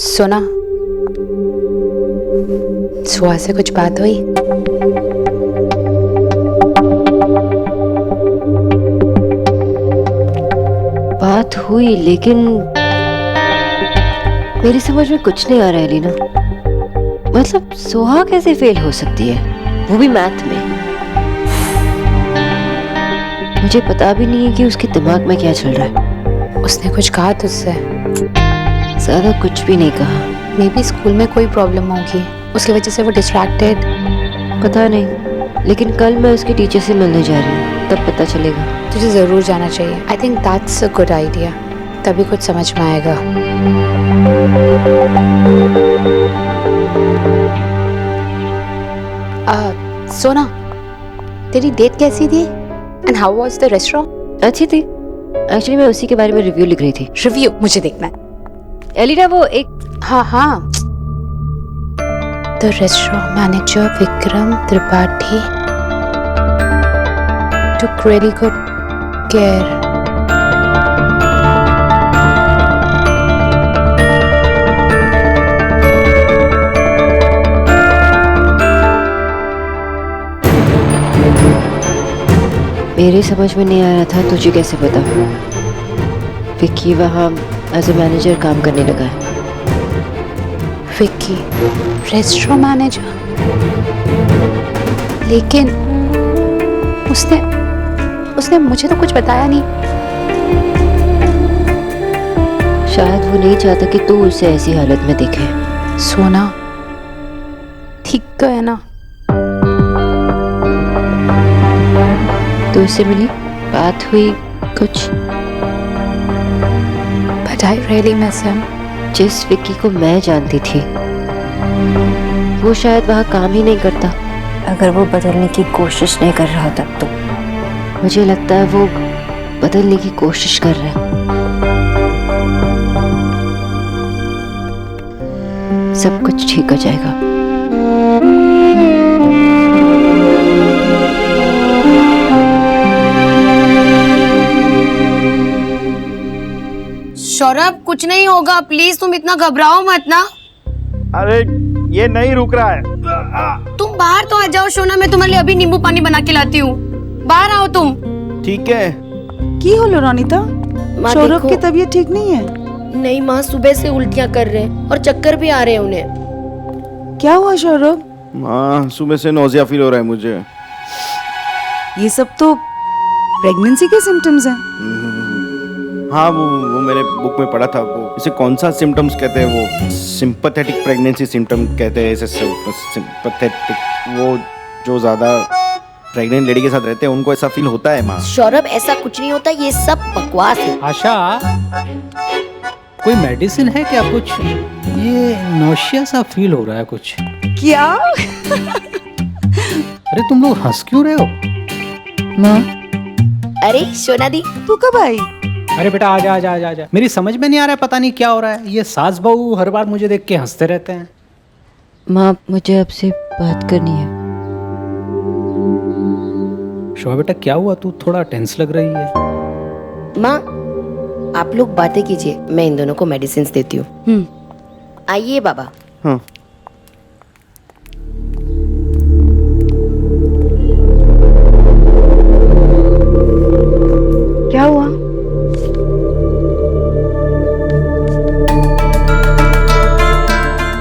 सुना, सुहा से कुछ बात हुई? बात हुई, लेकिन मेरी समझ में कुछ नहीं आ रहा है लीना। मतलब सुहा कैसे फेल हो सकती है, वो भी मैथ में? मुझे पता भी नहीं है कि उसके दिमाग में क्या चल रहा है। उसने कुछ कहा तुझसे? ज्यादा कुछ भी नहीं कहा। मे बी स्कूल में कोई प्रॉब्लम होगी, उसकी वजह से वो डिस्ट्रैक्टेड। पता नहीं, लेकिन कल मैं उसकी टीचर से मिलने जा रही हूँ, तब पता चलेगा। तुझे जरूर जाना चाहिए। I think that's a good idea, तभी कुछ समझ में आएगा। सोना, तेरी डेट कैसी थी? And how was the restaurant? अच्छी थी। एक्चुअली मैं उसी के बारे में रिव्यू लिख रही थी। रिव्यू मुझे देखना है। एलिना, वो एक हाँ the restaurant manager Vikram Tripathi took really good care. मेरी समझ में नहीं आ रहा था, तुझे कैसे पता? विक्की वहाँ एज ए मैनेजर काम करने लगा है। Vicky restaurant manager? लेकिन उसने मुझे तो कुछ बताया नहीं। शायद वो नहीं चाहता कि तू उसे ऐसी हालत में देखे। सोना, ठीक तो है ना? तो उससे मिली, बात हुई कुछ? But I really miss him. जिस विक्की को मैं जानती थी, वो शायद वहाँ काम ही नहीं करता। अगर वो बदलने की कोशिश नहीं कर रहा तब तो मुझे लगता है वो बदलने की कोशिश कर रहा है। सब कुछ ठीक हो जाएगा। सौरभ, कुछ नहीं होगा, प्लीज तुम इतना घबराओ मत ना। अरे ये नहीं रुक रहा है। तुम बाहर तो आ जाओ सोना, मैं तुम्हारे लिए अभी नींबू पानी बना के लाती हूँ। बाहर आओ तुम। ठीक है। की होलो रानीता? सौरभ की तबीयत ठीक नहीं है? नहीं माँ, सुबह से उल्टियाँ कर रहे हैं और चक्कर भी आ रहे हैं उन्हें। क्या हुआ सौरभ? माँ, सुबह से नोजिया फील हो रहा है मुझे। ये सब तो प्रेगनेंसी के सिम्टम्स हैं। हाँ, वो मैंने बुक में पढ़ा था। वो इसे कौन सा सिम्टम्स कहते हैं? वो सिंपैथेटिक प्रेगनेंसी सिम्टम कहते हैं इसे। सिंपैथेटिक, वो जो ज्यादा प्रेग्नेंट लेडी के साथ रहते हैं उनको ऐसा फील होता है। माँ, सौरभ ऐसा कुछ नहीं होता, ये सब बकवास है। आशा, कोई मेडिसिन है क्या कुछ? ये नौशिया सा फील हो रहा है कुछ। क्या? अरे तुम लोग हंस क्यों रहे हो? माँ, अरे सोना दी, तू कब आई? अरे बेटा आजा आजा आजा आजा। मेरी समझ में नहीं आ रहा है, पता नहीं क्या हो रहा है। ये सास बहू हर बार मुझे देख के हंसते रहते हैं। माँ, मुझे आपसे बात करनी है। शोभा बेटा, क्या हुआ? तू थोड़ा टेंस लग रही है। माँ आप लोग बातें कीजिए, मैं इन दोनों को मेडिसिन देती हूँ। आइए बाबा। हाँ। क्या हुआ?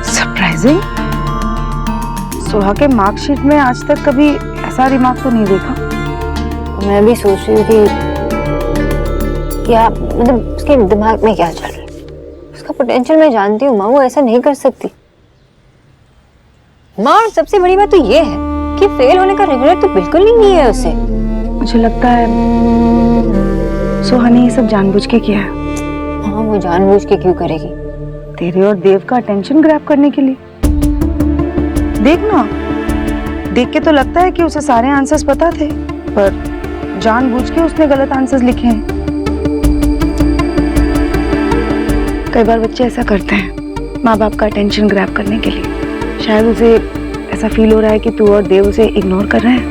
सरप्राइजिंग। सुहा के मार्कशीट में आज तक कभी ऐसा दिमाग तो नहीं देखा। मैं भी सोच रही हूँ कि क्या मतलब उसके दिमाग में क्या चल रहा है। उसका पोटेंशियल मैं जानती हूँ माँ, वो ऐसा नहीं कर सकती। माँ, और सबसे बड़ी बात तो ये है कि फेल होने का रिग्रेट तो बिल्कुल नहीं है उसे। मुझे लगता है सुहा ने ये सब जानबूझ के किया है। हाँ, वो जानबूझ के क्यों करेगी? तेरे और देव का अटेंशन ग्रैब करने के लिए। देख ना, देख के तो लगता है कि उसे सारे आंसर्स पता थे, पर जानबूझ के उसने गलत आंसर्स लिखे हैं। कई बार बच्चे ऐसा करते हैं माँ बाप का अटेंशन ग्रैब करने के लिए। शायद उसे ऐसा फील हो रहा है कि तू और देव उसे इग्नोर कर रहे हैं।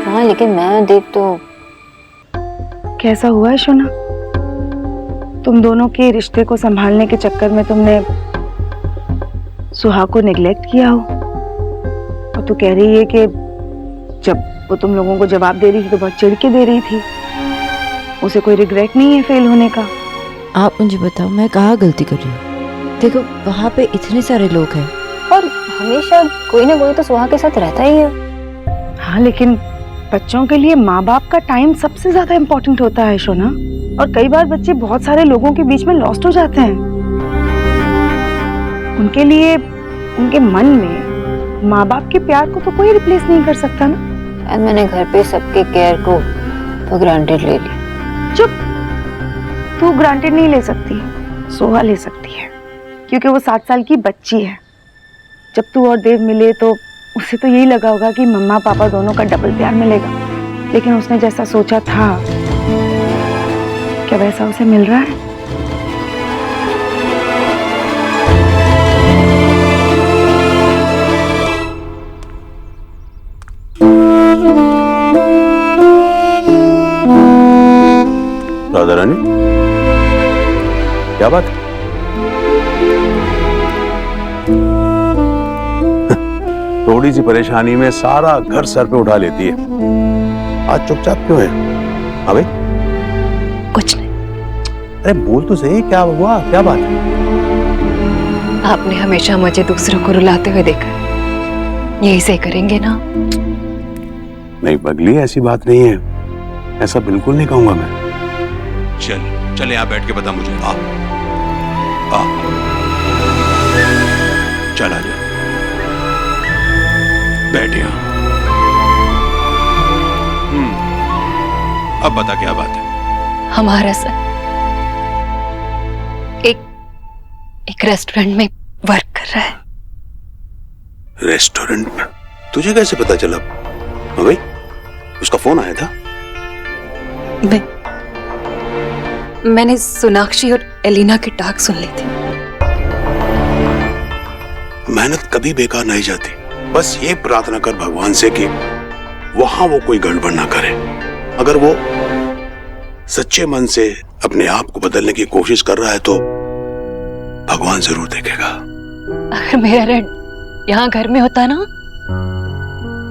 हाँ, लेकिन मैं और देव तो। कैसा हुआ है शोना? तुम दोनों के रिश्ते को संभालने के चक्कर में तुमने सुहा को नेग्लेक्ट किया हो। और तू कह रही है कि जब वो तुम लोगों को जवाब दे रही थी तो बहुत चिढ़ के दे रही थी, उसे कोई रिग्रेट नहीं है फेल होने का। आप मुझे बताओ, मैं कहाँ गलती कर रही हूँ? देखो वहाँ पे इतने सारे लोग हैं और हमेशा कोई ना कोई तो सुहा के साथ रहता ही है। हाँ, लेकिन बच्चों के लिए माँ बाप का टाइम सबसे ज्यादा इम्पोर्टेंट होता है शोना। और कई बार बच्चे बहुत सारे लोगों के बीच में लॉस्ट हो जाते हैं। उनके लिए उनके मन में माँ बाप के प्यार को तो कोई रिप्लेस नहीं कर सकता ना। मैंने घर पे सबके केयर को तो ग्रांटेड ले लिया। चुप, तू ग्रांटेड नहीं ले सकती, सोहा ले सकती है, क्योंकि वो 7 साल की बच्ची है। जब तू और देव मिले तो उसे तो यही लगा होगा कि मम्मा पापा दोनों का डबल प्यार मिलेगा, लेकिन उसने जैसा सोचा था क्या वैसा उसे मिल रहा है? राधा रानी, क्या बात है? थोड़ी सी परेशानी में सारा घर सर पे उठा लेती है। आज चुपचाप क्यों है? हाँ भाई, कुछ नहीं। अरे बोल तो सही, क्या हुआ, क्या बात है? आपने हमेशा मुझे दूसरों को रुलाते हुए देखा, यही से करेंगे ना? नहीं पगली, ऐसी बात नहीं है, ऐसा बिल्कुल नहीं कहूंगा मैं। चल यहाँ बैठ के बता मुझे। आ चल आजा, बैठ यहाँ। अब बता क्या बात है? हमारा सर एक रेस्टोरेंट में वर्क कर रहा है। रेस्टोरेंट में? तुझे कैसे पता चला? हाँ भाई, उसका फोन आया था? मैंने सोनाक्षी और एलिना की टाक सुन ली थी। मेहनत कभी बेकार नहीं जाती। बस ये प्रार्थना कर भगवान से कि वहां वो कोई गड़बड़ ना करे। अगर वो सच्चे मन से अपने आप को बदलने की कोशिश कर रहा है तो भगवान जरूर देखेगा। अगर मेरा रेड यहाँ घर में होता ना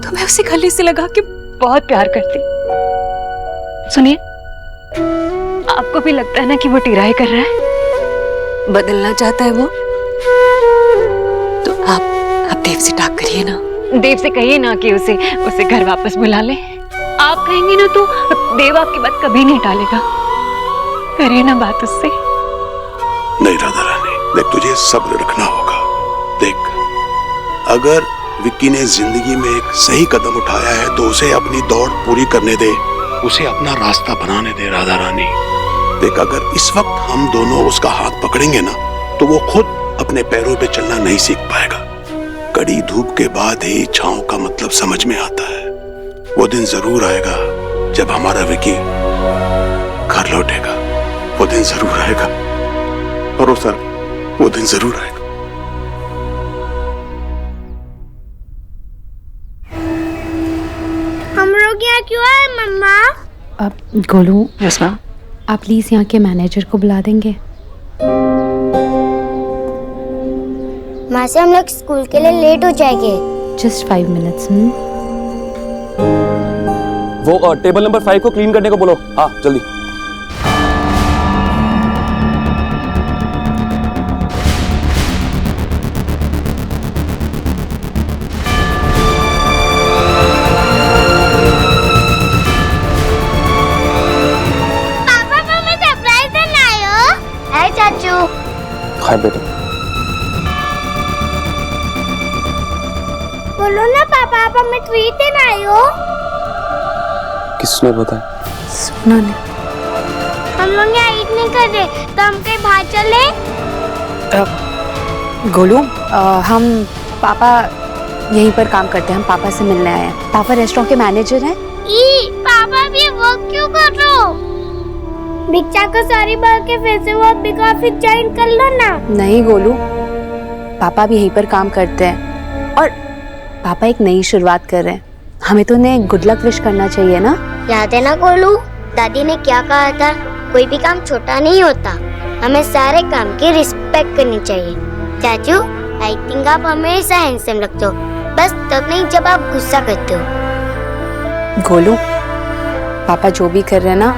तो मैं उसे गले से लगा के बहुत प्यार करती। सुनिए, आपको भी लगता है ना कि वो टिराई कर रहा है, बदलना चाहता है वो? तो आप देव से टाक करिए ना, देव से कहिए ना कि उसे घर वापस बुला ले। आप कहेंगे ना तो देव आपकी बात कभी नहीं टालेगा। करिए ना बात उससे। नहीं राधा रानी, देख तुझे सब्र रखना होगा। देख, अगर विक्की ने जिंदगी में एक सही कदम उठाया है तो उसे अपनी दौड़ पूरी करने दे, उसे अपना रास्ता बनाने दे राधा रानी। देख, अगर इस वक्त हम दोनों उसका हाथ पकड़ेंगे ना तो वो खुद अपने पैरों पे चलना नहीं सीख पाएगा। कड़ी धूप के बाद ही छांव का मतलब समझ में आता है। वो दिन जरूर आएगा जब हमारा विक्की घर लौटेगा। वो दिन जरूर आएगा, भरोसा, वो दिन जरूर आएगा। हम लोग यहाँ क्यों आए मम्मा? अब गोलू, रस्मा, आप प्लीज यहाँ के मैनेजर को बुला देंगे? माँ से हम लोग स्कूल के लिए लेट हो जाएंगे। Just 5 minutes. वो टेबल नंबर 5 को क्लीन करने को बोलो। हाँ जल्दी। पापा मम्मी सरप्राइज देने आए हो? हाय चाचू। हाय बेटा। बोलो ना पापा, आप हमें ट्रीट देने आए हो? किसने बताया? सुना नहीं। हम लोग यहाँ ईट नहीं कर रहे तो हम कहीं बाहर चले? गोलू, हम पापा यहीं पर काम करते हैं, हम पापा से मिलने आए हैं। पापा रेस्टोरेंट के मैनेजर हैं। पापा भी वर्क क्यों कर रहे हो? भिक्षा को सॉरी बोल के फिर से वो बिग ऑफिस ज्वाइन कर लो ना। नहीं गोलू, पापा भी यहीं पर काम करते हैं और पापा एक नई शुरुआत कर रहे हैं। हमें तो उन्हें गुड लक विश करना चाहिए ना। याद है ना गोलू, दादी ने क्या कहा था? कोई भी काम छोटा नहीं होता। हमें सारे काम की रिस्पेक्ट करनी चाहिए। चाचू, आई थिंक आप हमेशा हैंडसम लगते हो, बस तब नहीं जब आप गुस्सा करते हो। गोलू, पापा जो भी कर रहे हैं ना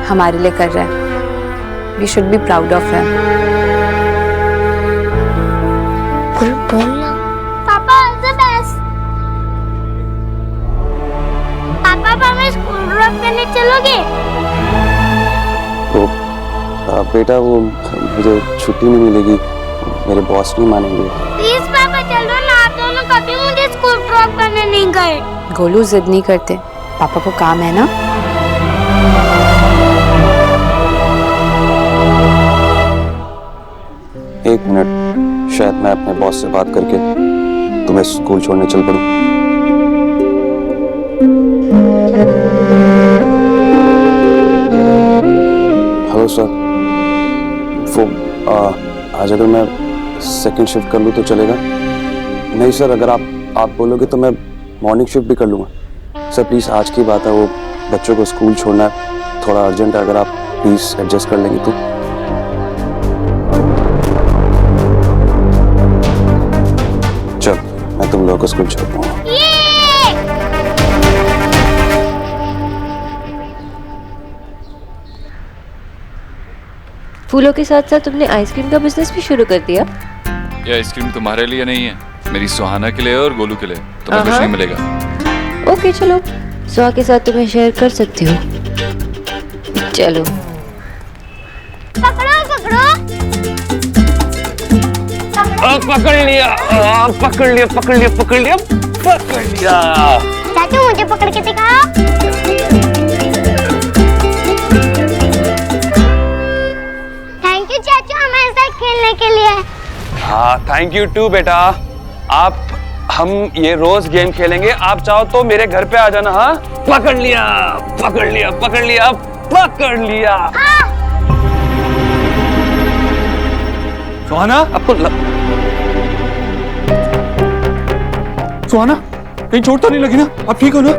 हमारे लिए कर रहे हैं। We should be proud of him. बोलना पापा ऑल द बेस्ट। पापा आप हमें स्कूल ड्रॉप करने चलोगे? तो बेटा वो मुझे छुट्टी नहीं मिलेगी, मेरे बॉस नहीं मानेंगे। प्लीज पापा चलो ना, आप दोनों कभी मुझे स्कूल ड्रॉप करने नहीं गए। गोलू जिद नहीं करते, पापा को काम है ना। एक मिनट, शायद मैं अपने बॉस से बात करके तुम्हें स्कूल छोड़ने चल पड़ूं। हेलो सर, वो आज अगर मैं सेकंड शिफ्ट कर लूँ तो चलेगा? नहीं सर, अगर आप बोलोगे तो मैं मॉर्निंग शिफ्ट भी कर लूँगा। सर प्लीज़, आज की बात है, वो बच्चों को स्कूल छोड़ना है, थोड़ा अर्जेंट है, अगर आप प्लीज़ एडजस्ट कर लेंगे तो। चल, मैं तुम लोगों को स्कूल छोड़ता हूँ। फूलों के साथ साथ तुमने आइसक्रीम का बिजनेस भी शुरू कर दिया? ये आइसक्रीम तुम्हारे लिए नहीं है, मेरी सुहाना के लिए और गोलू के लिए। तुम्हें कुछ नहीं मिलेगा। ओके चलो, सुहा के साथ तुम्हें शेयर कर सकती हूँ। चलो पकड़ो पकड़ो। पकड़ लिया, पकड़ लिया, पकड़ लिया, पकड़ लिया, पकड़ लिया। चाचू मुझे पकड़ के दिखाओ। थैंक यू चाचू हमारे साथ खेलने के लिए। हाँ, थैंक यू टू बेटा। हम ये रोज गेम खेलेंगे, आप चाहो तो मेरे घर पे आ जाना। हाँ, पकड़ लिया, पकड़ लिया, पकड़ लिया, पकड़ लिया। सुहाना, आपको सुहाना, कहीं चोट तो नहीं लगी ना? आप ठीक हो ना?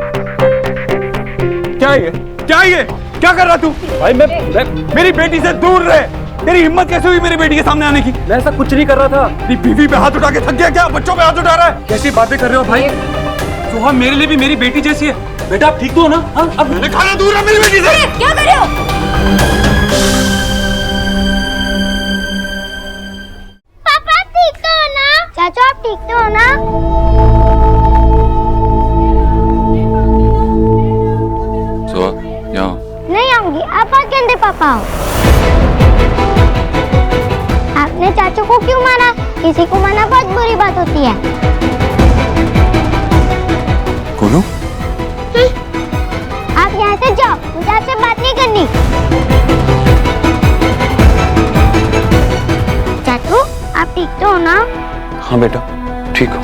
क्या ये, क्या ये, क्या कर रहा तू? भाई मैं मेरी बेटी से दूर रहे। तेरी हिम्मत कैसे हुई मेरी बेटी के सामने आने की? मैं ऐसा कुछ नहीं कर रहा था। तेरी बीवी पे हाथ उठा के थक गया क्या? बच्चों पे हाथ उठा रहा है? कैसी बातें कर रहे हो भाई? सुहा मेरे लिए भी मेरी बेटी जैसी है। बेटा आप ठीक तो हो ना? हाँ, अब मैंने खाना दूर है मेरी बेटी से। क्या कर रहे हो? पापा ठीक तो हो ना? चाचू आप ठीक तो हो ना? सुहा, यहाँ नहीं आऊंगी, आप आके अंदर पापा आओ। आपने चाचू को क्यों मारा? किसी को मारना बहुत बुरी बात होती है। गोलू, आप यहाँ से जाओ, मुझे आपसे बात नहीं करनी। चाचू आप ठीक तो हो ना? हाँ बेटा ठीक हो।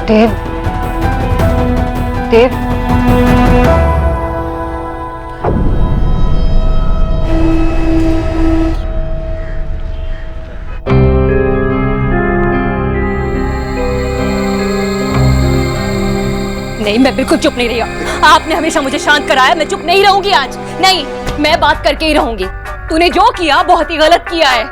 देव, देव, नहीं मैं बिल्कुल चुप नहीं रही। आपने हमेशा मुझे शांत कराया, मैं चुप नहीं रहूंगी आज। नहीं, मैं बात करके ही रहूंगी। तूने जो किया बहुत ही गलत किया है।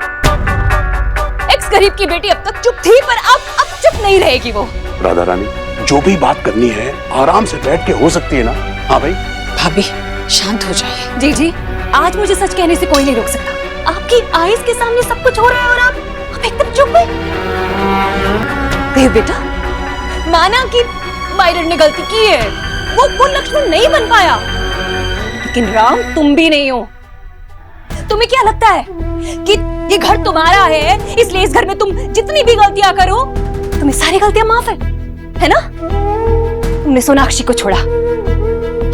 एक्स गरीब की बेटी अब तक चुप थी, पर अब चुप नहीं रहेगी वो। राधा रानी, जो भी बात करनी है आराम से बैठ के हो सकती है ना? हाँ भाई। भाभी शांत हो जाइए। जी जी, आज मुझे सच कहने से कोई नहीं रोक सकता। आपकी आईज के सामने सब कुछ हो रहा है और आप एकदम चुप है। देव बेटा, माना कि मायरन ने गलती की है, वो लक्ष्मण नहीं बन पाया, लेकिन राम तुम भी नहीं हो। तुम्हें क्या लगता है कि ये घर तुम्हारा है, इसलिए इस घर में तुम जितनी भी गलतियां करो तुम्हें सारी गलतियां माफ है ना? तुमने सोनाक्षी को छोड़ा,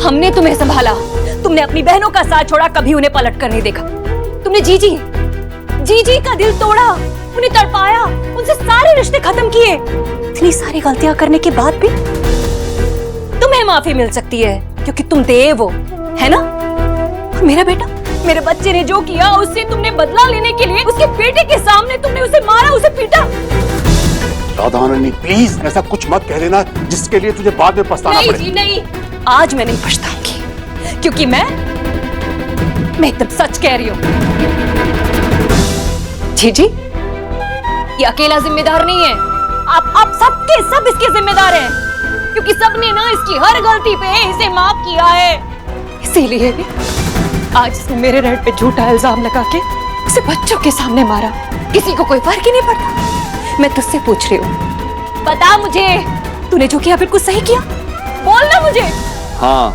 हमने तुम्हें संभाला। तुमने अपनी बहनों का साथ छोड़ा, कभी उन्हें पलट कर नहीं देखा। तुमने जीजी का दिल तोड़ा, उन्हें तड़पाया, उनसे सारे रिश्ते खत्म किए। इतनी सारी गलतियां करने के बाद भी तुम्हें माफी मिल सकती है क्योंकि तुम देव हो, है ना? और मेरा बेटा, मेरे बच्चे ने जो किया उससे तुमने बदला लेने के लिए उसके बेटे के सामने तुमने उसे मारा, उसे पीटा। राधा रानी प्लीज ऐसा कुछ मत कह देना जिसके लिए तुझे बाद में पछताना पड़े। नहीं जी नहीं, आज मैं नहीं पछताऊंगी, क्योंकि मैं एकदम सच कह रही हूं। जी, ये अकेला जिम्मेदार नहीं है, आप सबके सब इसके जिम्मेदार हैं, क्योंकि सबने ना इसकी हर गलती पे इसे माफ किया है। इसीलिए आज इसने मेरे रेड पे झूठा इल्जाम लगा के इसे बच्चों के सामने मारा। किसी को कोई फर्क ही नहीं पड़ता। मैं तुझसे पूछ रही हूँ, बता मुझे, तूने जो किया बिल्कुल सही किया? बोलना मुझे। हाँ,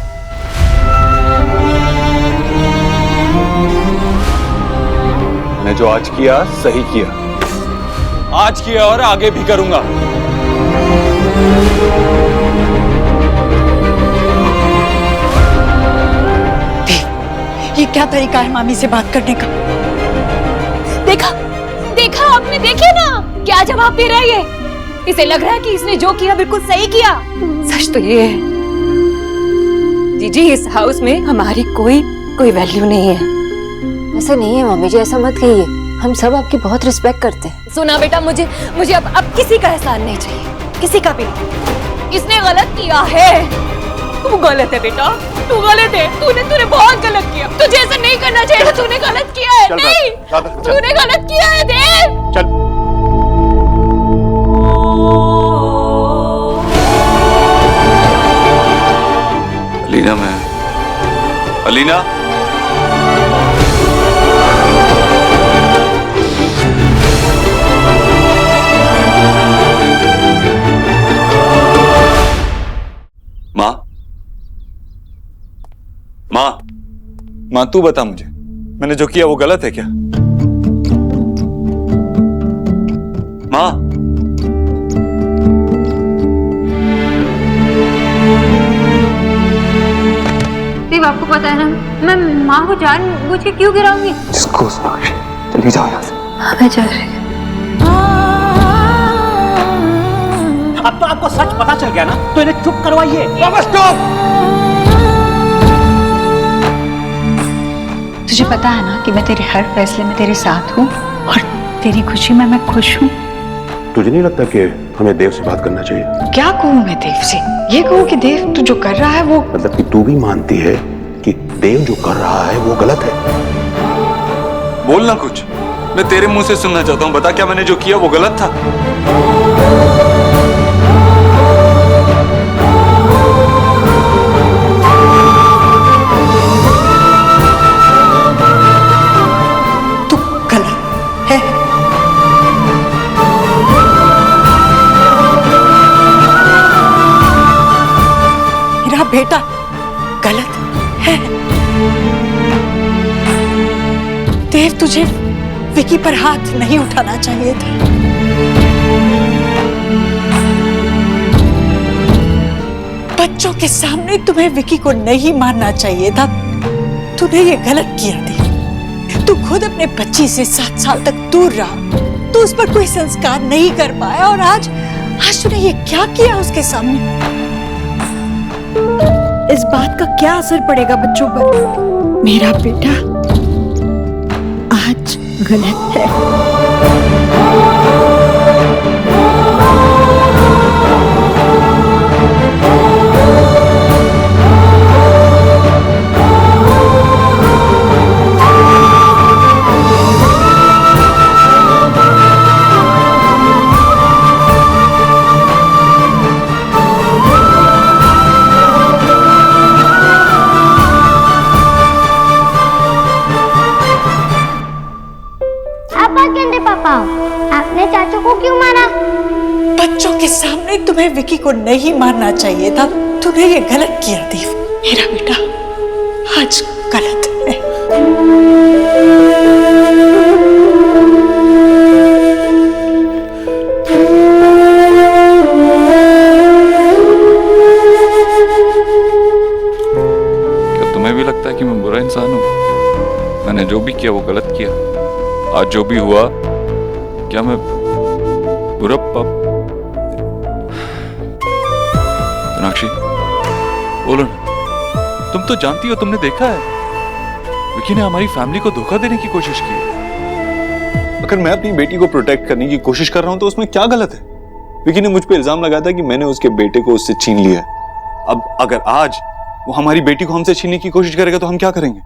मैंने जो आज किया सही किया, आज किया और आगे भी करूंगा। ये क्या तरीका है मामी से बात करने का? देखा आपने, देखे ना क्या जवाब दे रहा है ये। इसे लग रहा है कि इसने जो किया बिल्कुल सही किया। सच तो ये है जीजी, इस हाउस में हमारी कोई वैल्यू नहीं है। ऐसा नहीं है मम्मी जी, ऐसा मत कहिए, हम सब आपकी बहुत रिस्पेक्ट करते हैं। सुना बेटा, मुझे अब किसी का एहसान नहीं चाहिए, किसी का भी नहीं। इसने गलत किया है, तू गलत है बेटा, तू गलत है, तूने बहुत गलत किया। तुझे ऐसा नहीं करना चाहिए, तूने गलत किया है। नहीं, तूने गलत किया है देव। चल। अलीना, अलीना, माँ तू बता मुझे, मैंने जो किया वो गलत है क्या? माँ, देव आपको पता है ना, मैं माँ को जानबूझ के क्यों गिराऊंगी? चली जाओ यहाँ से। हाँ, मैं जा रही हूँ। अब तो आपको सच पता चल गया ना, तो इन्हें चुप करवाइए। तुझे पता है ना कि मैं तेरे हर फैसले में तेरे साथ हूँ और तेरी खुशी में मैं खुश हूँ। तुझे नहीं लगता कि हमें देव से बात करना चाहिए? क्या कहूँ मैं देव से? ये कहूँ कि देव तू जो कर रहा है वो, मतलब कि तू भी मानती है कि देव जो कर रहा है वो गलत है? बोलना कुछ, मैं तेरे मुंह से सुनना चाहता हूँ। बता, क्या मैंने जो किया वो गलत था? तू गलत है। मेरा बेटा गलत है। देव, तुझे विकी पर हाथ नहीं उठाना चाहिए था। बच्चों के सामने तुम्हें विकी को नहीं मारना चाहिए था। तूने ये गलत किया देव। तू खुद अपने बच्ची से 7 साल तक दूर रहा, तू उस पर कोई संस्कार नहीं कर पाया और आज तूने ये क्या किया उसके सामने? इस बात का क्या असर पड़ेगा बच्चों पर? मेरा बेटा आज गलत है। पापा, आपने चाचू को क्यों मारा? बच्चों के सामने तुम्हें विकी को नहीं मारना चाहिए था। तूने ये गलत किया देव। मेरा बेटा आज गलत है। क्या तुम्हें भी लगता है कि मैं बुरा इंसान हूँ? मैंने जो भी किया वो गलत किया। आज जो भी हुआ, क्या मैं बुरा मीनाक्षी, बोलो ना, तुम तो जानती हो, तुमने देखा है विकी ने हमारी फैमिली को धोखा देने की कोशिश की है। अगर मैं अपनी बेटी को प्रोटेक्ट करने की कोशिश कर रहा हूं तो उसमें क्या गलत है? विकी ने मुझ पे इल्जाम लगाया था कि मैंने उसके बेटे को उससे छीन लिया। अब अगर आज वो हमारी बेटी को हमसे छीनने की कोशिश करेगा तो हम क्या करेंगे?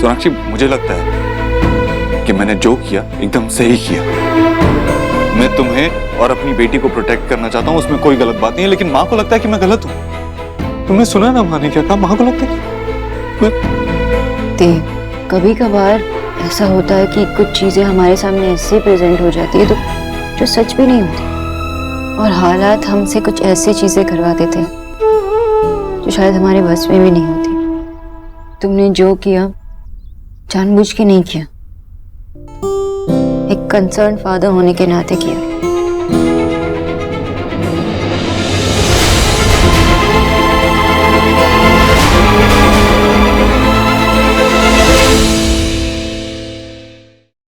सोनाक्षी, मुझे लगता है कि मैंने जो किया एकदम सही किया। मैं तुम्हें और अपनी बेटी को प्रोटेक्ट करना चाहता हूँ, उसमें कोई गलत बात नहीं है, लेकिन माँ को लगता है कि मैं गलत हूँ। तुमने सुना ना माँ ने क्या कहा? माँ को लगता है देव, कभी कभार ऐसा होता है कि कुछ चीजें हमारे सामने ऐसे प्रेजेंट हो जाती है तो जो सच भी नहीं होती, और हालात हमसे कुछ ऐसी चीजें करवा देते हैं जो शायद हमारे बस में भी नहीं होती। तुमने जो किया जानबूझ के नहीं किया, एक कंसर्न फादर होने के नाते किया।